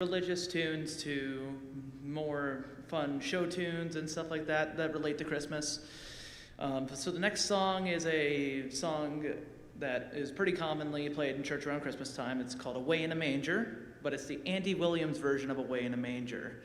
religious tunes to more fun show tunes and stuff like that that relate to Christmas. So the next song is a song that is pretty commonly played in church around Christmas time. It's called Away in a Manger, but it's the Andy Williams version of Away in a Manger,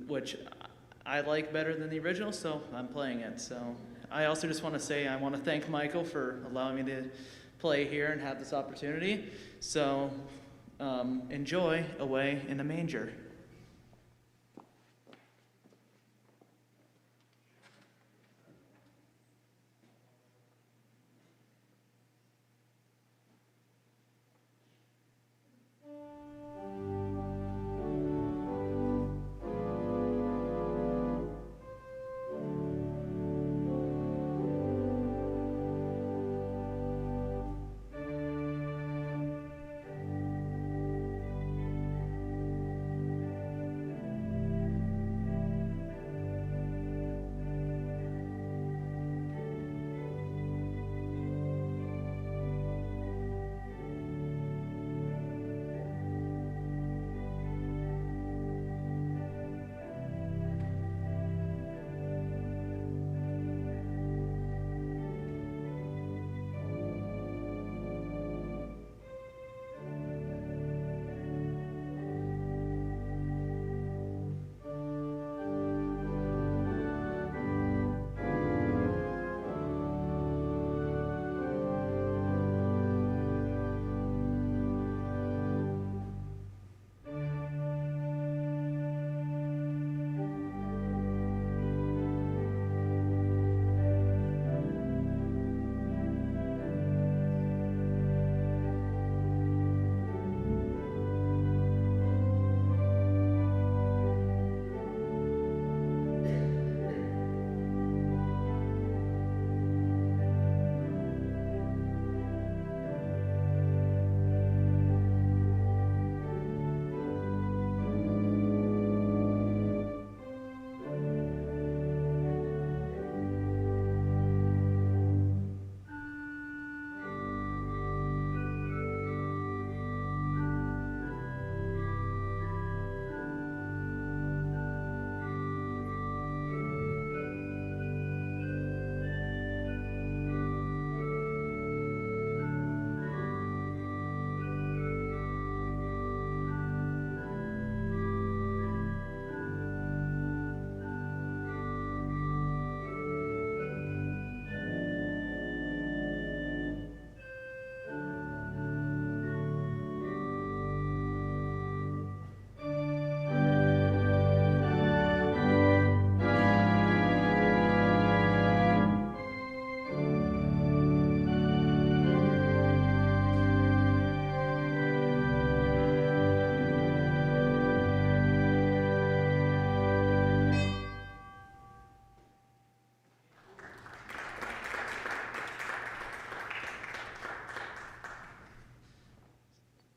which I like better than the original, so I'm playing it. So I also just want to say I want to thank Michael for allowing me to play here and have this opportunity. So enjoy Away in a Manger.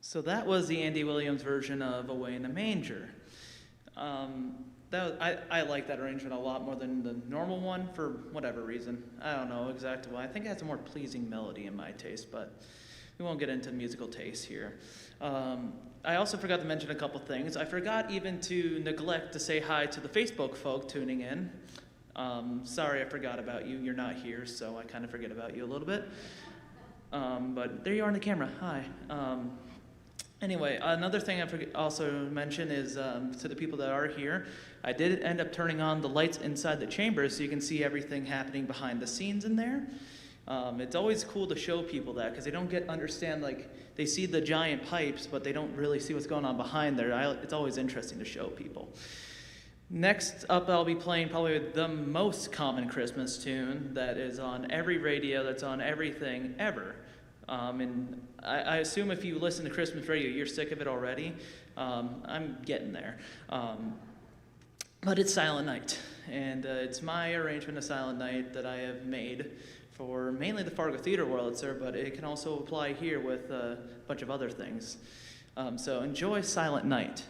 So that was the Andy Williams version of Away in a Manger. I like that arrangement a lot more than the normal one for whatever reason. I don't know exactly why. I think it has a more pleasing melody in my taste, but we won't get into musical taste here. I also forgot to mention a couple things. I forgot even to neglect to say hi to the Facebook folk tuning in. Sorry I forgot about you. You're not here, so I kind of forget about you a little bit. But there you are on the camera. Hi. Anyway, another thing I also mention is to the people that are here, I did end up turning on the lights inside the chamber so you can see everything happening behind the scenes in there. It's always cool to show people that because they don't understand, like, they see the giant pipes, but they don't really see what's going on behind there. It's always interesting to show people. Next up, I'll be playing probably the most common Christmas tune that is on every radio, that's on everything ever. And I assume if you listen to Christmas radio, you're sick of it already. I'm getting there. But it's Silent Night, and it's my arrangement of Silent Night that I have made for mainly the Fargo Theater Wurlitzer, but it can also apply here with a bunch of other things. So enjoy Silent Night.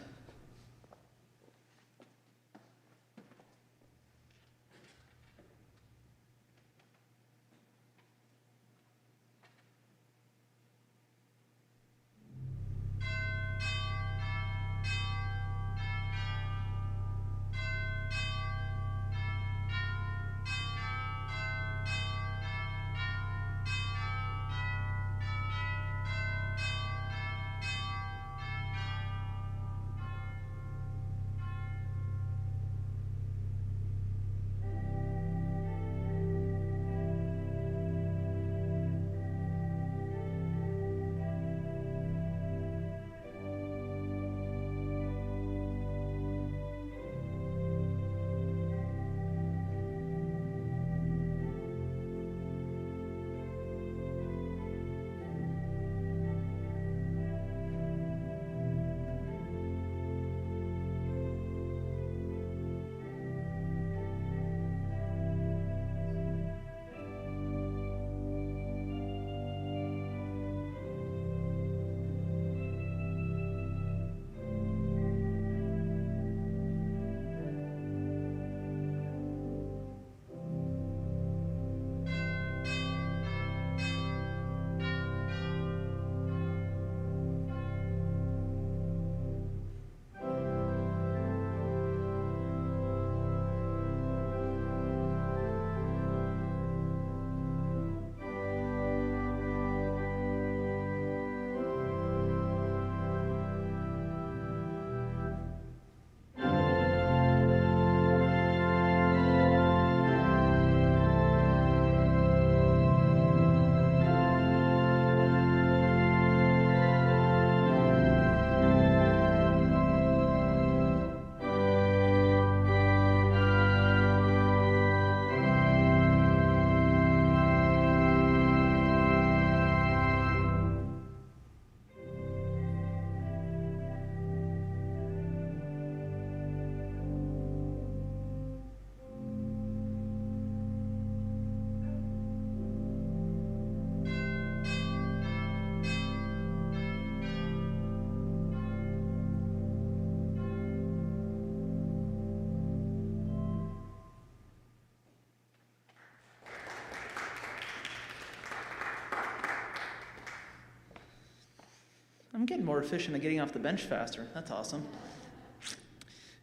getting more efficient at getting off the bench faster. That's awesome.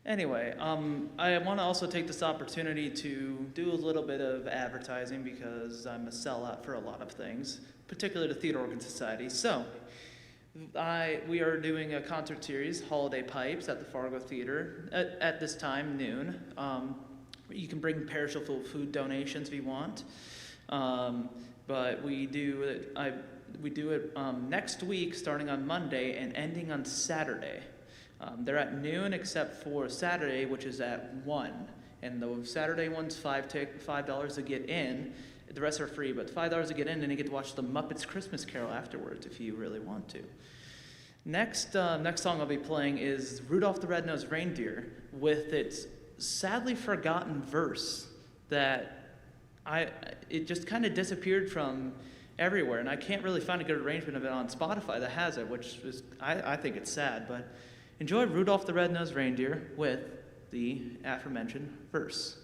Anyway, I want to also take this opportunity to do a little bit of advertising because I'm a sellout for a lot of things, particularly the Theater Organ Society. So, we are doing a concert series, Holiday Pipes, at the Fargo Theater at this time, noon. You can bring perishable food donations if you want, but we do it next week, starting on Monday and ending on Saturday. They're at noon except for Saturday, which is at 1. And the Saturday one's $5 to get in. The rest are free, but $5 to get in, and you get to watch the Muppets Christmas Carol afterwards if you really want to. Next song I'll be playing is Rudolph the Red-Nosed Reindeer with its sadly forgotten verse that it just kind of disappeared from everywhere, and I can't really find a good arrangement of it on Spotify that has it, which is, I think it's sad, but enjoy Rudolph the Red-Nosed Reindeer with the aforementioned verse.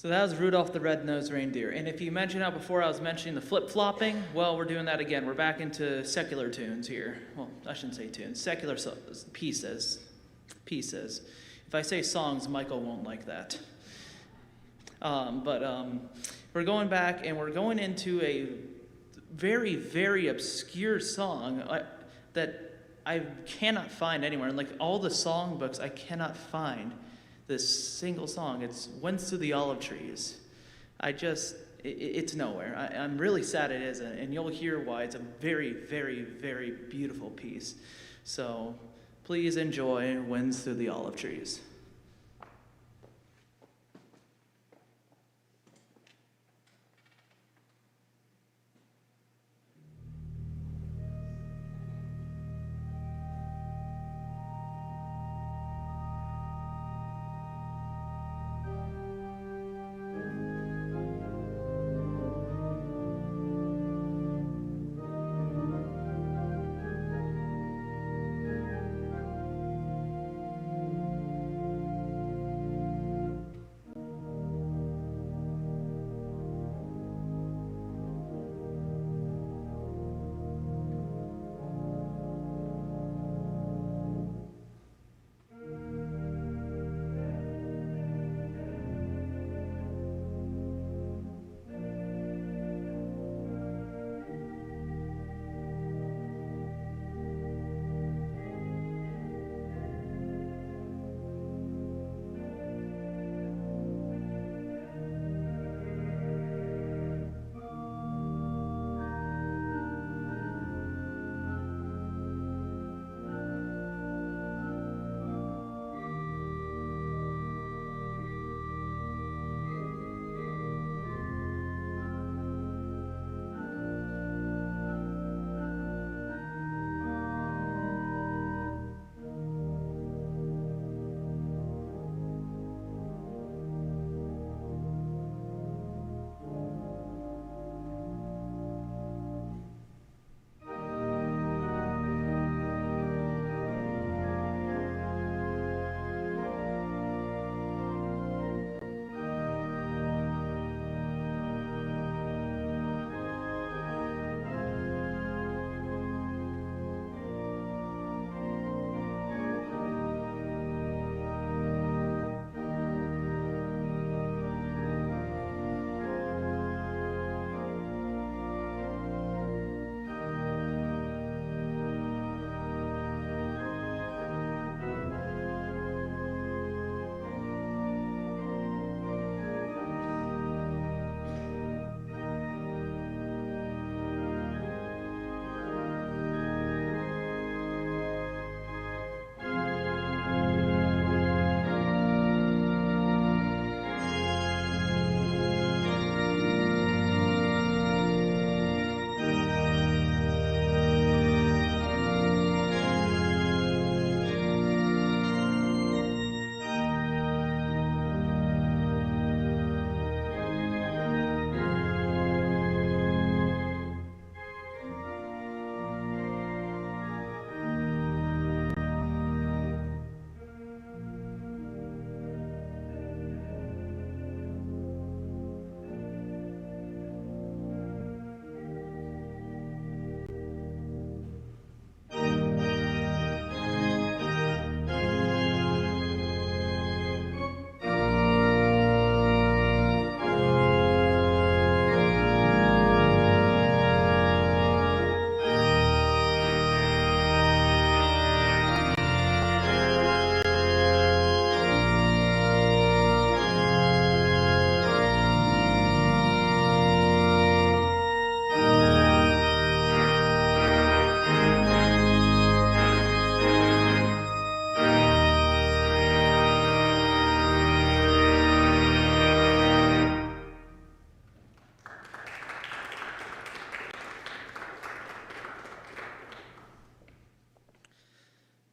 So that was Rudolph the Red-Nosed Reindeer. And if you mentioned how before I was mentioning the flip-flopping, well, we're doing that again. We're back into secular tunes here. Well, I shouldn't say tunes. Secular pieces. Pieces. If I say songs, Michael won't like that. We're going back, and we're going into a very, very obscure song that I cannot find anywhere. And like all the songbooks, I cannot find this single song. It's Winds Through the Olive Trees. It's nowhere. I'm really sad it isn't, and you'll hear why. It's a very, very, very beautiful piece. So please enjoy Winds Through the Olive Trees.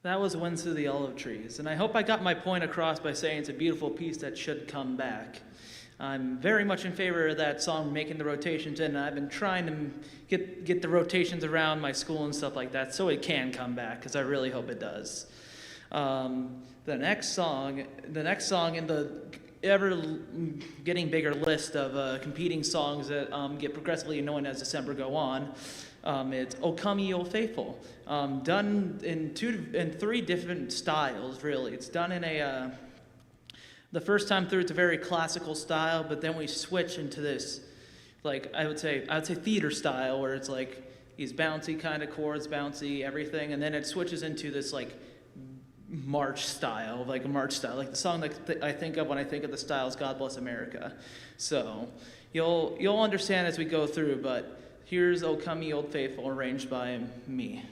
That was Winds Through the Olive Trees, and I hope I got my point across by saying it's a beautiful piece that should come back. I'm very much in favor of that song making the rotations, and I've been trying to get the rotations around my school and stuff like that so it can come back, because I really hope it does. The next song in the ever getting bigger list of competing songs that get progressively known as December go on, it's O Come Ye Old Faithful, done in three different styles, really. It's done in the first time through, it's a very classical style, but then we switch into this, like, I would say theater style, where it's like these bouncy kind of chords, bouncy everything, and then it switches into this like march style, like the song that I think of when I think of the style is God Bless America. So you'll understand as we go through, but here's O Come Ye Old Faithful, arranged by me.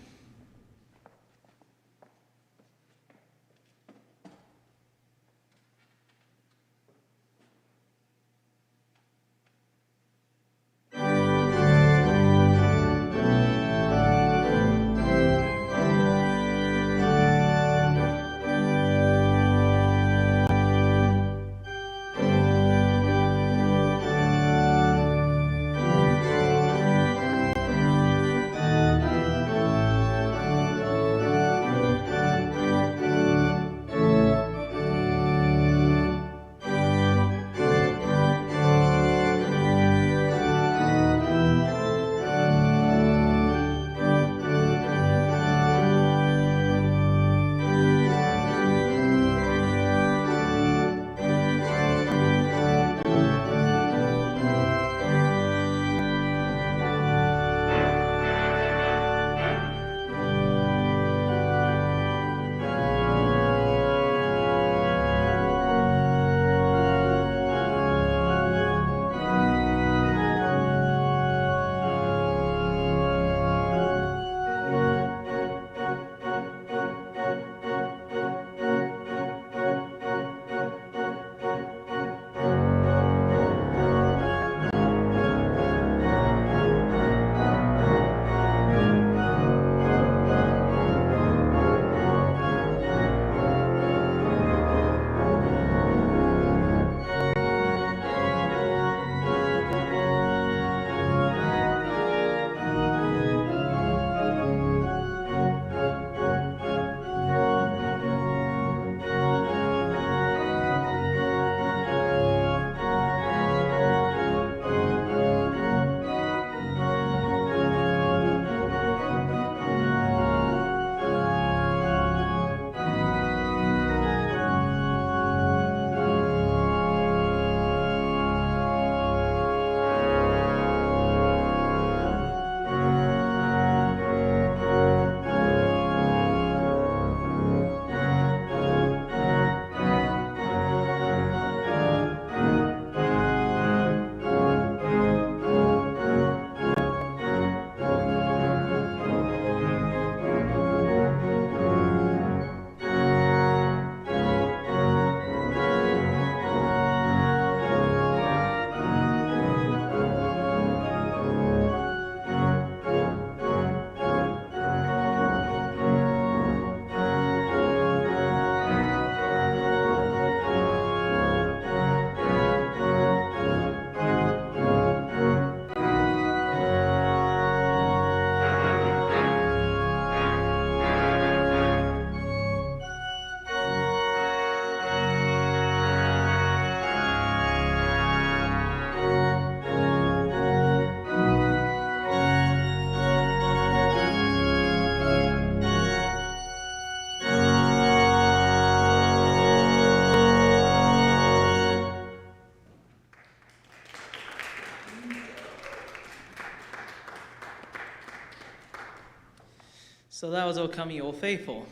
So that was O Come Ye Old Faithful.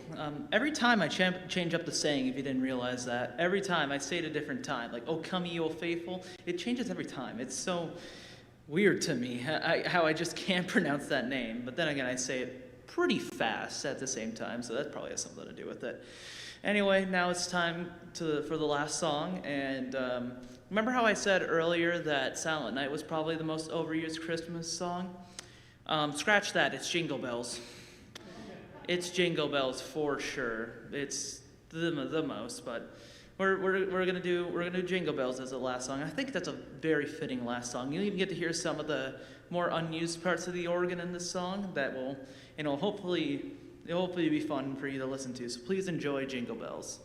Every time I change up the saying, if you didn't realize that, every time I say it a different time, like O Come Ye Old Faithful, it changes every time. It's so weird to me how I just can't pronounce that name. But then again, I say it pretty fast at the same time, so that probably has something to do with it. Anyway, now it's time for the last song, and remember how I said earlier that Silent Night was probably the most overused Christmas song? Scratch that, it's Jingle Bells. It's Jingle Bells for sure. It's the most, but we're gonna do Jingle Bells as the last song. I think that's a very fitting last song. You'll even get to hear some of the more unused parts of the organ in this song that will, hopefully be fun for you to listen to. So please enjoy Jingle Bells.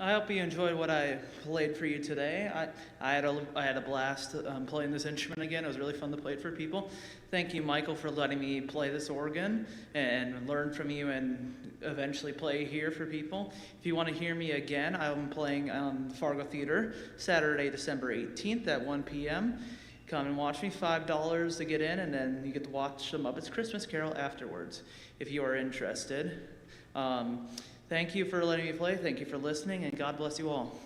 I hope you enjoyed what I played for you today. I had a blast playing this instrument again. It was really fun to play it for people. Thank you, Michael, for letting me play this organ and learn from you and eventually play here for people. If you want to hear me again, I'm playing Fargo Theater Saturday, December 18th at 1 p.m. Come and watch me, $5 to get in, and then you get to watch the Muppets Christmas Carol afterwards if you are interested. Thank you for letting me play. Thank you for listening, and God bless you all.